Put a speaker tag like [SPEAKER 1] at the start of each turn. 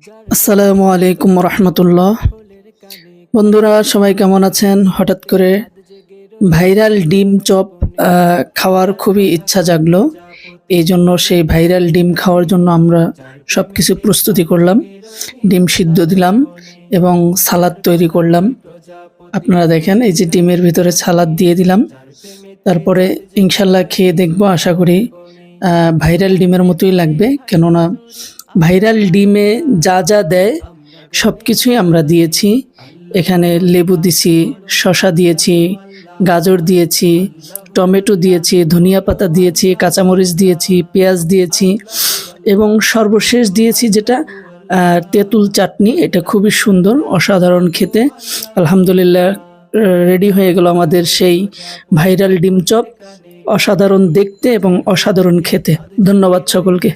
[SPEAKER 1] আসসালামু আলাইকুম রহমতুল্লাহ। বন্ধুরা সবাই কেমন আছেন? হঠাৎ করে ভাইরাল ডিম চপ খাওয়ার খুবই ইচ্ছা জাগলো। এই জন্য সেই ভাইরাল ডিম খাওয়ার জন্য আমরা সব কিছু প্রস্তুতি করলাম। ডিম সিদ্ধ দিলাম এবং সালাদ তৈরি করলাম। আপনারা দেখেন, এই যে ডিমের ভিতরে সালাদ দিয়ে দিলাম। তারপরে ইনশাল্লাহ খেয়ে দেখবো, আশা করি ভাইরাল ডিমের মতোই লাগবে। কেননা ভাইরাল ডিমে যা যা দেয় সব কিছুই আমরা দিয়েছি। এখানে লেবু দিয়েছি, শসা দিয়েছি, গাজর দিয়েছি, টমেটো দিয়েছি, ধনিয়া পাতা দিয়েছি, কাঁচামরিচ দিয়েছি, পেঁয়াজ দিয়েছি এবং সর্বশেষ দিয়েছি যেটা তেঁতুল চাটনি। এটা খুবই সুন্দর, অসাধারণ খেতে। আলহামদুলিল্লাহ, রেডি হয়ে গেল আমাদের সেই ভাইরাল ডিম চপ। অসাধারণ দেখতে এবং অসাধারণ খেতে। ধন্যবাদ সকলকে।